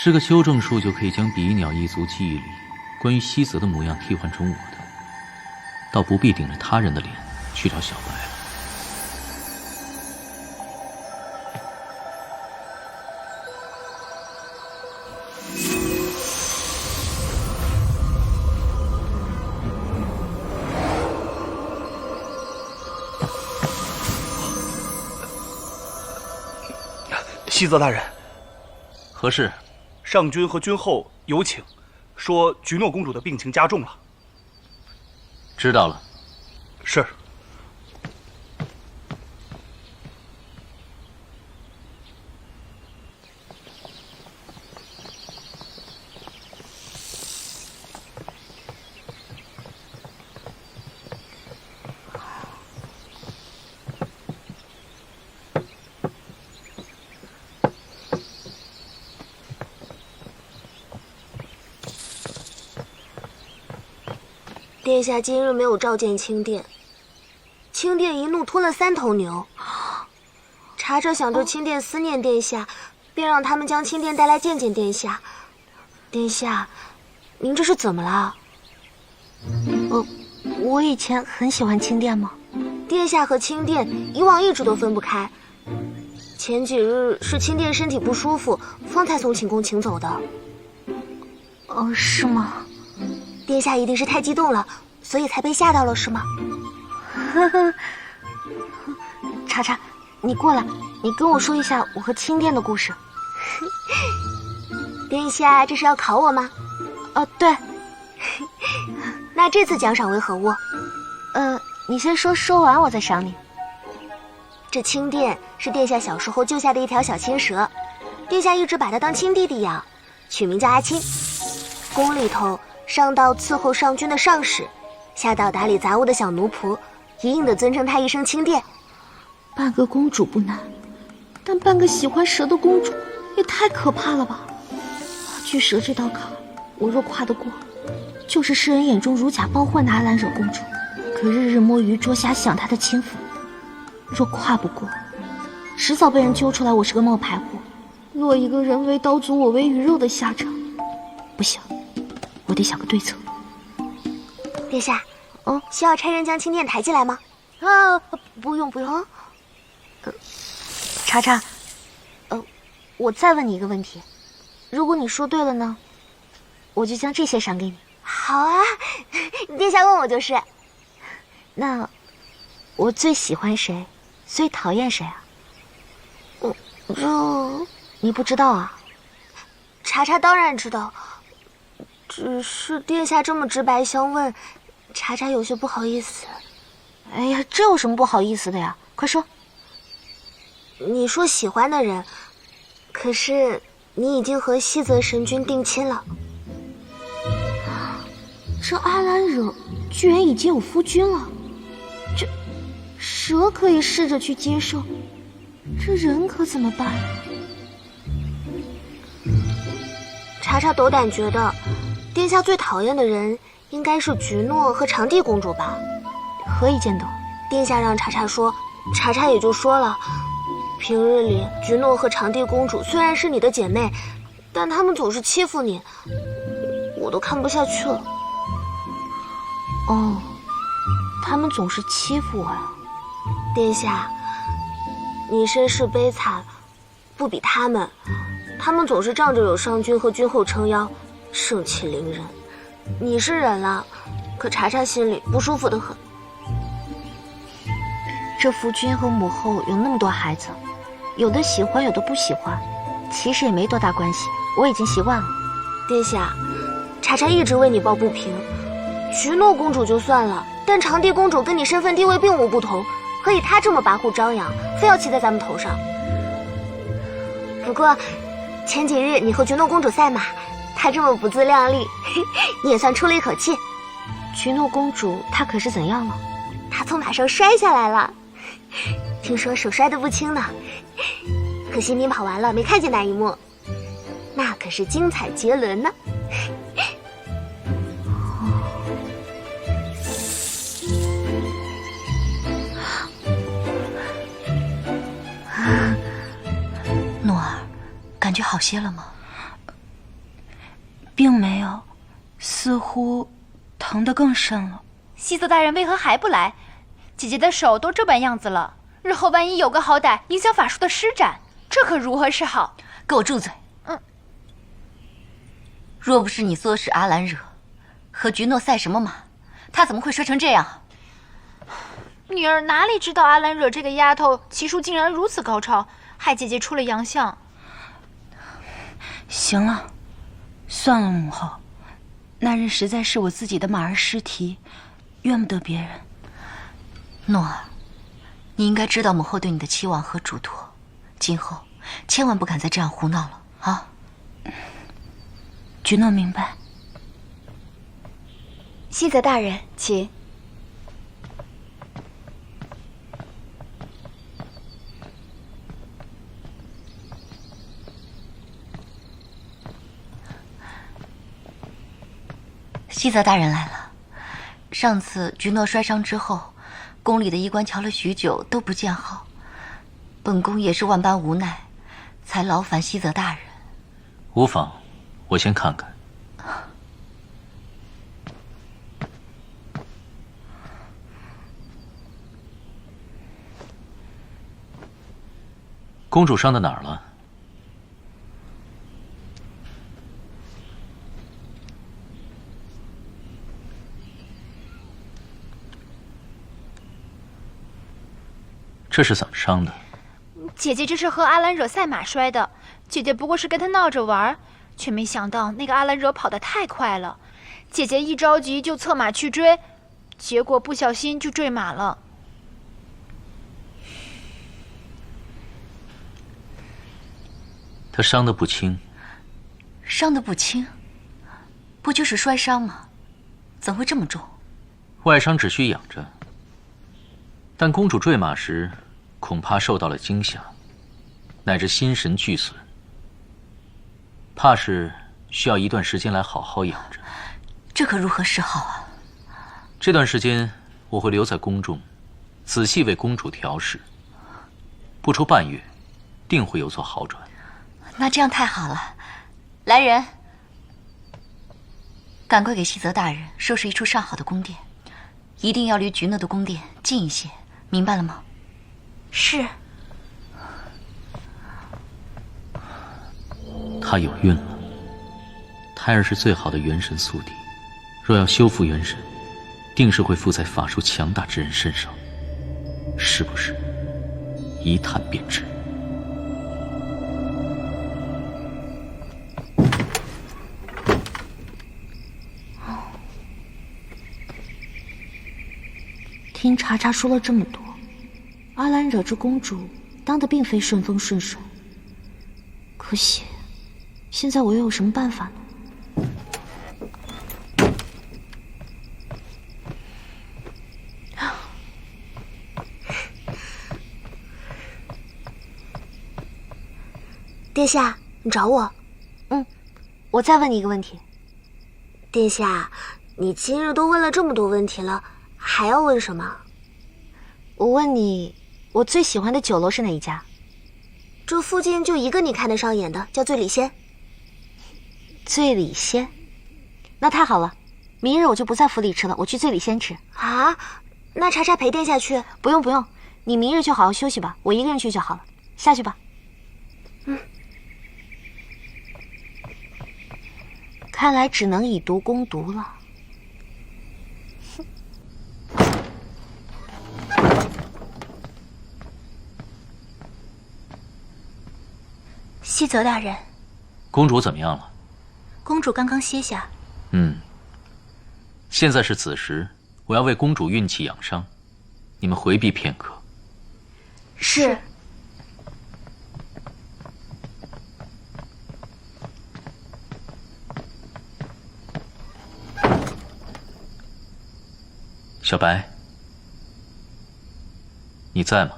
施个修正术就可以将比鸟一族记忆里关于西泽的模样替换成我的，倒不必顶着他人的脸去找小白了。西泽大人，何事？上君和君后有请，说菊诺公主的病情加重了。知道了。是。殿下今日没有召见清殿，清殿一怒吞了3头牛。茶茶想着清殿思念殿下，便让他们将清殿带来见见殿下。殿下，您这是怎么了？我以前很喜欢清殿吗？殿下和清殿以往一直都分不开。前几日是清殿身体不舒服，方才从寝宫请走的。是吗？殿下一定是太激动了，所以才被吓到了，是吗？呵呵，茶茶，你过来，你跟我说一下我和清殿的故事。殿下这是要考我吗？对。那这次奖赏为何物？你先说完我再赏你。这清殿是殿下小时候救下的一条小青蛇，殿下一直把它当亲弟弟养，取名叫阿青。宫里头上到伺候上君的上使，下到打理杂物的小奴仆，隐隐地尊称他一声清殿。扮个公主不难，但扮个喜欢蛇的公主也太可怕了吧！巨蛇这道坎，我若跨得过，就是世人眼中如假包换的阿兰惹公主，可日日摸鱼捉虾想她的轻浮；若跨不过，迟早被人揪出来我是个冒牌货，落一个人为刀俎我为鱼肉的下场。不行，我得想个对策。殿下，需要差人将清殿抬进来吗？不用。茶茶，我再问你一个问题，如果你说对了呢，我就将这些赏给你。好啊，殿下问我就是。那我最喜欢谁，最讨厌谁啊？你不知道啊？茶茶当然知道，只是殿下这么直白相问，茶茶有些不好意思。哎呀，这有什么不好意思的呀？快说。你说喜欢的人，可是你已经和西泽神君定亲了。这阿兰惹居然已经有夫君了，这蛇可以试着去接受，这人可怎么办啊？茶茶斗胆觉得，殿下最讨厌的人应该是菊诺和长帝公主吧？何以见得？殿下让茶茶说，茶茶也就说了。平日里，菊诺和长帝公主虽然是你的姐妹，但她们总是欺负你，我都看不下去了。他们总是欺负我呀。殿下，你身世悲惨，不比他们。他们总是仗着有上君和君后撑腰，盛气凌人。你是忍了，可茶茶心里不舒服得很。这夫君和母后有那么多孩子，有的喜欢，有的不喜欢，其实也没多大关系，我已经习惯了。殿下，茶茶一直为你抱不平。菊诺公主就算了，但长帝公主跟你身份地位并无不同，何以她这么跋扈张扬，非要骑在咱们头上？不过，前几日你和菊诺公主赛马，她这么不自量力，你也算出了一口气。菊诺公主她可是怎样了？她从马上摔下来了，听说手摔得不轻呢。可惜您跑完了，没看见那一幕，那可是精彩绝伦呢。诺儿，感觉好些了吗？并没有，似乎疼得更深了。西泽大人为何还不来？姐姐的手都这般样子了，日后万一有个好歹，影响法术的施展，这可如何是好？给我住嘴！若不是你唆使阿兰惹和菊诺赛什么马，他怎么会摔成这样？女儿哪里知道阿兰惹这个丫头骑术竟然如此高超，害姐姐出了洋相。行了，算了，母后，那人实在是我自己的马儿失蹄，怨不得别人。诺儿，你应该知道母后对你的期望和嘱托，今后千万不敢再这样胡闹了啊！菊诺明白。西泽大人，请。西泽大人来了。上次菊诺摔伤之后，宫里的医官瞧了许久都不见好，本宫也是万般无奈，才劳烦西泽大人。无妨，我先看看。公主伤到哪儿了？这是怎么伤的？姐姐这是和阿兰惹赛马摔的，姐姐不过是跟他闹着玩，却没想到那个阿兰惹跑得太快了，姐姐一着急就策马去追，结果不小心就坠马了。他伤得不轻。伤得不轻？不就是摔伤吗？怎会这么重？外伤只需养着，但公主坠马时恐怕受到了惊吓，乃至心神俱损，怕是需要一段时间来好好养着。这可如何是好啊？这段时间我会留在宫中，仔细为公主调试，不出半月，定会有所好转。那这样太好了，来人，赶快给西泽大人收拾一处上好的宫殿，一定要离菊诺的宫殿近一些，明白了吗？是。她有孕了，胎儿是最好的元神宿敌，若要修复元神，定是会附在法术强大之人身上，是不是？一探便知。听查查说了这么多，阿兰惹这公主当的并非顺风顺水。可惜，现在我又有什么办法呢？殿下，你找我？我再问你一个问题。殿下，你今日都问了这么多问题了，还要问什么？我问你，我最喜欢的酒楼是哪一家？这附近就一个你看得上眼的，叫醉里仙。醉里仙？那太好了，明日我就不在府里吃了，我去醉里仙吃。啊？那查查陪殿下去？不用不用，你明日就好好休息吧，我一个人去就好了。下去吧。看来只能以毒攻毒了。西泽大人，公主怎么样了？公主刚刚歇下。现在是子时，我要为公主运气养伤，你们回避片刻。是。小白，你在吗？